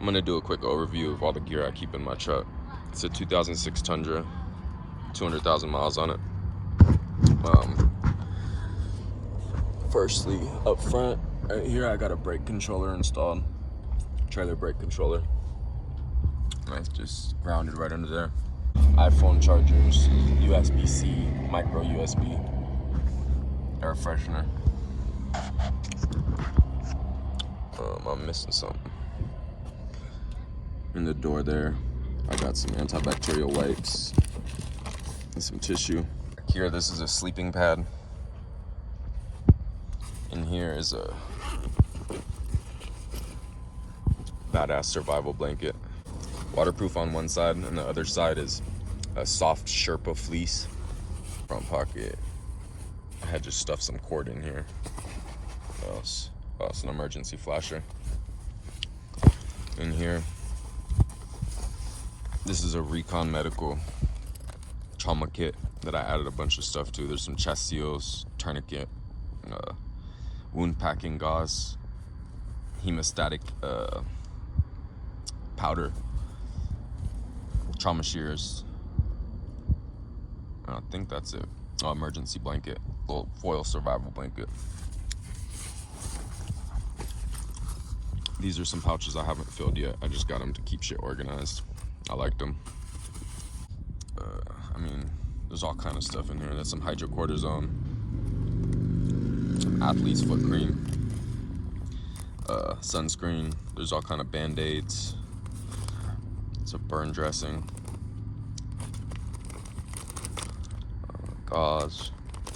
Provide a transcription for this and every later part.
I'm gonna do a quick overview of all the gear I keep in my truck. It's a 2006 Tundra, 200,000 miles on it. Firstly, up front, right here I got a brake controller installed, trailer brake controller. It's just grounded right under there. iPhone chargers, USB-C, micro USB, air freshener. I'm missing something. In the door there, I got some antibacterial wipes and some tissue. Here, this is a sleeping pad. In here is a badass survival blanket. Waterproof on one side, and the other side is a soft Sherpa fleece. Front pocket, I had just stuffed some cord in here. What else? Oh, it's an emergency flasher. In here, this is a Recon Medical trauma kit that I added a bunch of stuff to. There's some chest seals, tourniquet, wound packing gauze, hemostatic powder, trauma shears. I think that's it. Oh, emergency blanket, little foil survival blanket. These are some pouches I haven't filled yet. I just got them to keep shit organized. I like them. I mean, there's all kind of stuff in here. There's some hydrocortisone, some athlete's foot cream, sunscreen. There's all kind of band-aids. It's a burn dressing, gauze,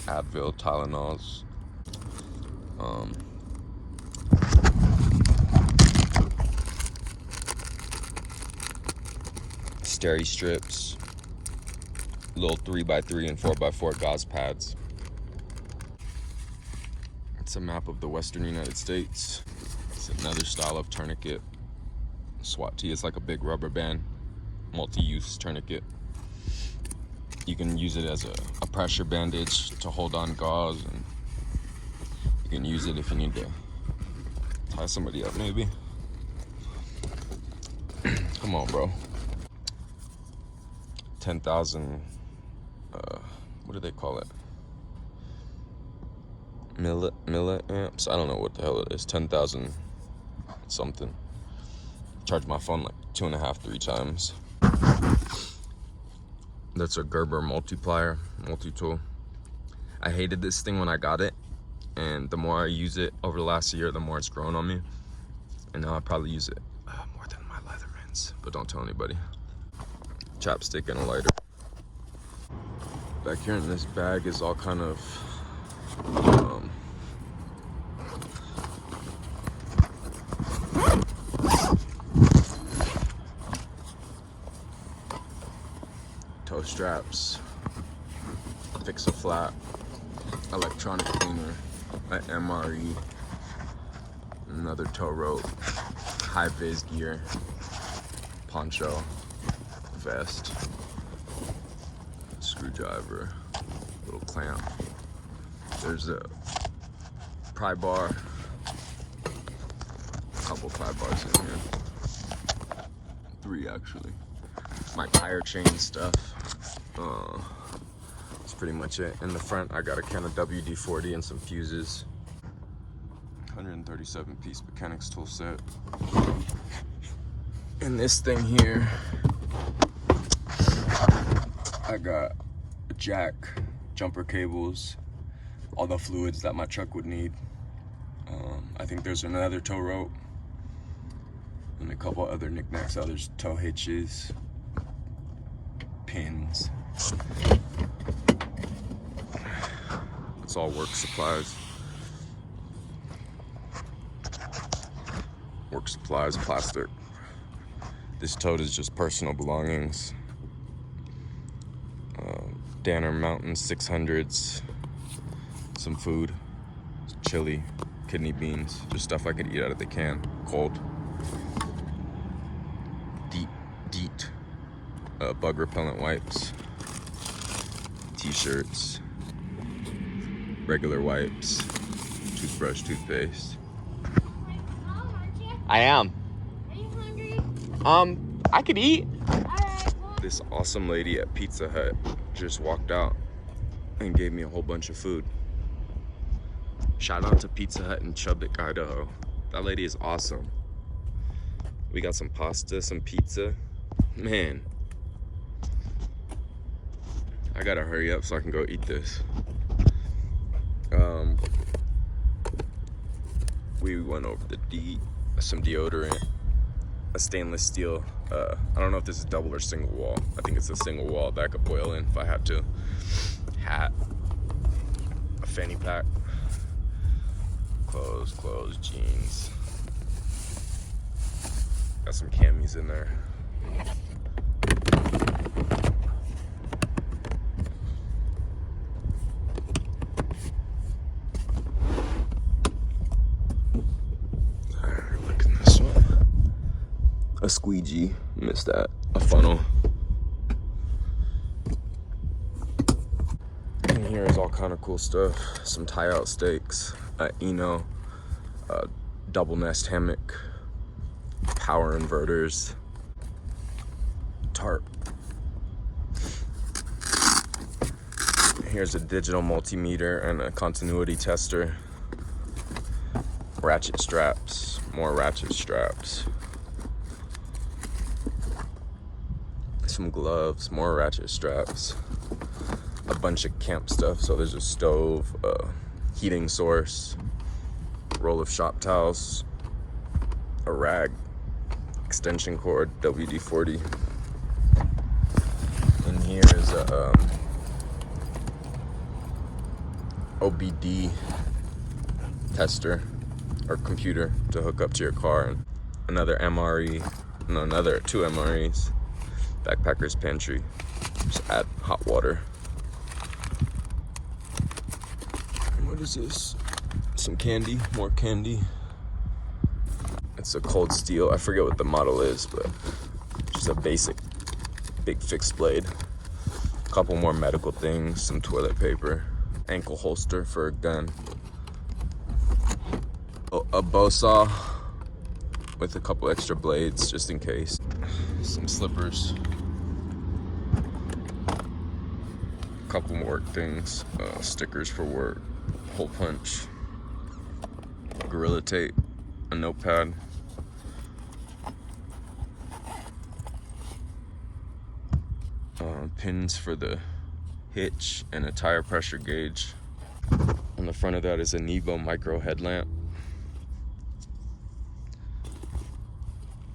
Advil, Tylenols. Steri strips, little 3x3 and 4x4 gauze pads. It's a map of the Western United States. It's another style of tourniquet. SWAT tee is like a big rubber band, multi-use tourniquet. You can use it as a pressure bandage to hold on gauze, and you can use it if you need to tie somebody up maybe. Come on, bro. 10,000, what do they call it? Milliamps? I don't know what the hell it is. 10,000 something. Charge my phone like 2.5, 3 times. That's a Gerber multiplier, multi-tool. I hated this thing when I got it, and the more I use it over the last year, the more it's grown on me. And now I probably use it more than my Leathermans, but don't tell anybody. Chapstick and a lighter. Back here in this bag is all kind of toe straps, fix-a-flat, electronic cleaner, an MRE, another tow rope, high-vis gear, poncho, vest, screwdriver, little clamp. There's a pry bar, a couple pry bars in here, 3 actually. My tire chain stuff. That's pretty much it. In the front, I got a can of WD-40 and some fuses. 137 piece mechanics tool set. And this thing here, I got a jack, jumper cables, all the fluids that my truck would need. I think there's another tow rope and a couple other knickknacks. There's tow hitches, pins. It's all work supplies. Work supplies, plastic. This tote is just personal belongings. Danner Mountain 600s, some food, chili, kidney beans, just stuff I could eat out of the can, cold. DEET, bug repellent wipes, t-shirts, regular wipes, toothbrush, toothpaste. I am. Are you hungry? I could eat. Alright. This awesome lady at Pizza Hut just walked out and gave me a whole bunch of food. Shout out to Pizza Hut in Chubbuck, Idaho. That lady is awesome. We got some pasta, some pizza. Man, I gotta hurry up so I can go eat this. We went over some deodorant, a stainless steel. I don't know if this is double or single wall. I think it's a single wall that I could boil in if I had to. Hat, a fanny pack, clothes, jeans. Got some camis in there. Alright, look at this one. A squeegee, missed that. A funnel. And here is all kind of cool stuff. Some tie-out steaks, Eno, double nest hammock, power inverters, tarp. Here's a digital multimeter and a continuity tester. Ratchet straps, more ratchet straps. Some gloves, more ratchet straps. A bunch of camp stuff. So there's a stove, a heating source, roll of shop towels, a rag, extension cord, WD-40. And here is a OBD tester or computer to hook up to your car, and another two MREs, backpacker's pantry. Just add hot water. And what is this? Some candy, more candy. It's a Cold Steel. I forget what the model is, but just a basic big fixed blade. A couple more medical things, some toilet paper, ankle holster for a gun, a bow saw with a couple extra blades just in case, some slippers, a couple more things, stickers for work, hole punch, Gorilla Tape, a notepad, pins for the hitch, and a tire pressure gauge. On the front of that is a Nevo micro headlamp.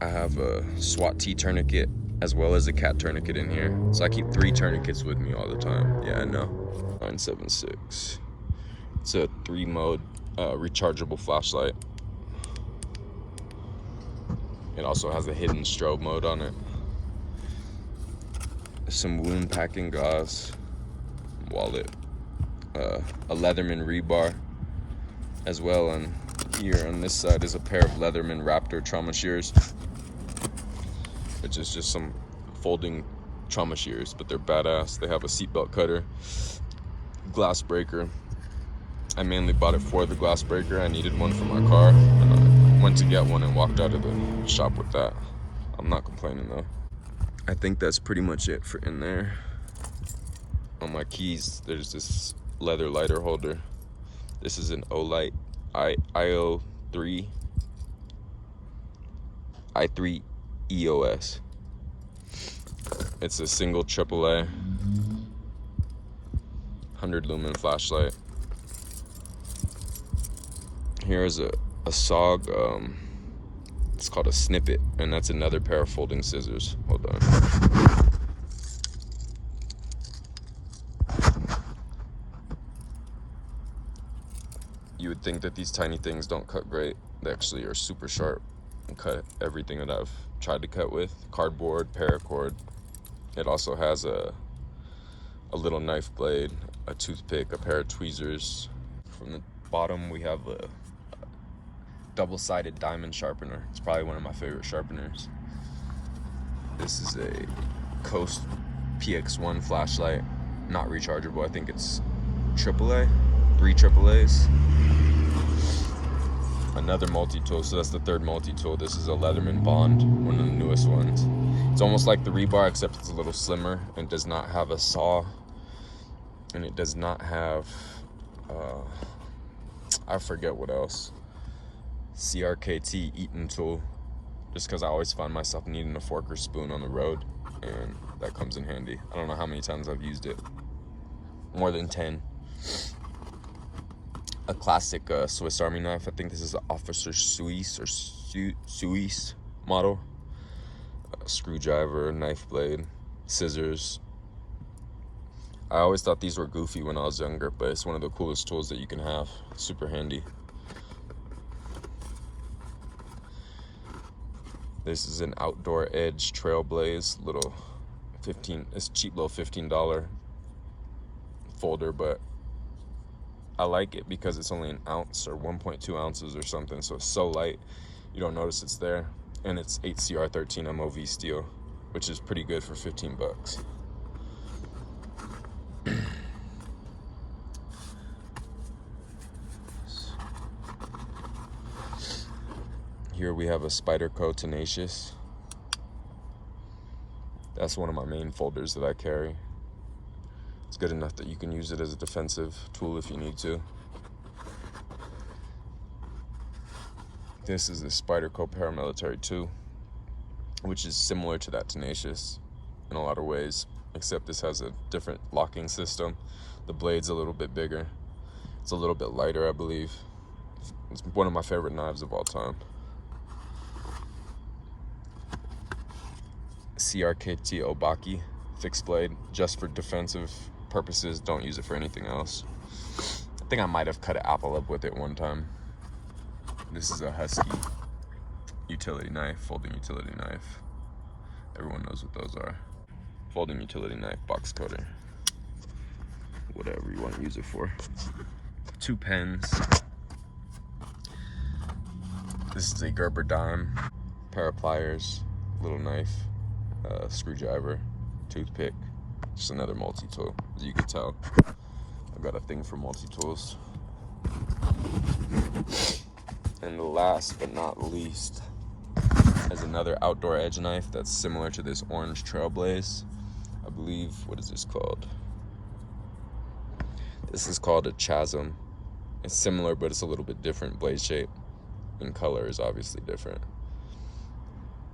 I have a SWAT T tourniquet as well as a cat tourniquet in here. So I keep 3 tourniquets with me all the time. Yeah, I know. 976. It's a 3-mode rechargeable flashlight. It also has a hidden strobe mode on it. Some wound packing gauze, wallet, a Leatherman rebar as well, and here on this side is a pair of Leatherman Raptor trauma shears, which is just some folding trauma shears, but they're badass. They have a seatbelt cutter, glass breaker. I mainly bought it for the glass breaker. I needed one for my car, and I went to get one and walked out of the shop with that. I'm not complaining though. I think that's pretty much it for in there. On my keys, there's this leather lighter holder. This is an Olight i3 EOS. It's a single AAA 100 lumen flashlight. Here's a SOG, it's called a Snippet, and that's another pair of folding scissors. Hold on. You would think that these tiny things don't cut great. They actually are super sharp and cut everything that I've tried to cut with. Cardboard, paracord. It also has a little knife blade, a toothpick, a pair of tweezers. From the bottom we have a double-sided diamond sharpener. It's probably one of my favorite sharpeners. This is a Coast PX1 flashlight, not rechargeable. I think it's AAA, 3 AAAs. Another multi-tool, so that's the third multi-tool. This is a Leatherman Bond, one of the newest ones. It's almost like the rebar, except it's a little slimmer and does not have a saw. And it does not have, I forget what else. CRKT Eaton tool, just because I always find myself needing a fork or spoon on the road, and that comes in handy. I don't know how many times I've used it. More than 10. A classic Swiss Army knife. I think this is an Officer Suisse or Suisse model. A screwdriver, knife blade, scissors. I always thought these were goofy when I was younger, but it's one of the coolest tools that you can have. Super handy. This is an Outdoor Edge Trailblaze, little it's cheap little $15 folder, but I like it because it's only an ounce or 1.2 ounces or something, so it's so light you don't notice it's there. And it's 8CR13 MOV steel, which is pretty good for 15 bucks. Here we have a Spyderco Tenacious. That's one of my main folders that I carry. It's good enough that you can use it as a defensive tool if you need to. This is the Spyderco Paramilitary 2, which is similar to that Tenacious in a lot of ways, except this has a different locking system. The blade's a little bit bigger. It's a little bit lighter, I believe. It's one of my favorite knives of all time. CRKT Obaki fixed blade, just for defensive purposes. Don't use it for anything else. I think I might have cut an apple up with it one time. This is a Husky utility knife, folding utility knife. Everyone knows what those are. Folding utility knife, box cutter, whatever you want to use it for. 2 pens. This is a Gerber dime, pair of pliers, little knife, screwdriver, toothpick. Just another multi-tool. As you can tell, I've got a thing for multi-tools. And last but not least is another Outdoor Edge knife that's similar to this orange Trailblaze. I believe, what is this called? This is called a Chasm. It's similar, but it's a little bit different blade shape, and color is obviously different.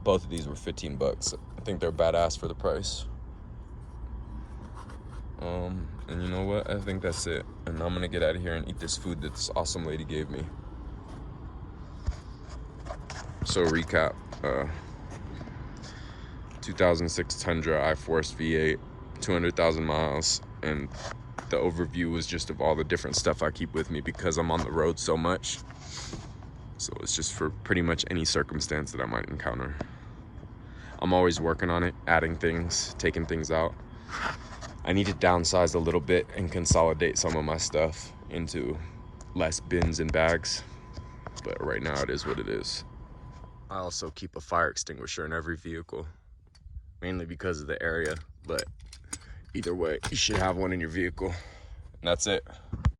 Both of these were 15 bucks. I think they're badass for the price. And you know what? I think that's it. And I'm gonna get out of here and eat this food that this awesome lady gave me. So recap, 2006 Tundra I-Force V8, 200,000 miles, and the overview was just of all the different stuff I keep with me because I'm on the road so much. So it's just for pretty much any circumstance that I might encounter. I'm always working on it, adding things, taking things out. I need to downsize a little bit and consolidate some of my stuff into less bins and bags, but right now it is what it is. I also keep a fire extinguisher in every vehicle, mainly because of the area, but either way, you should have one in your vehicle. And that's it.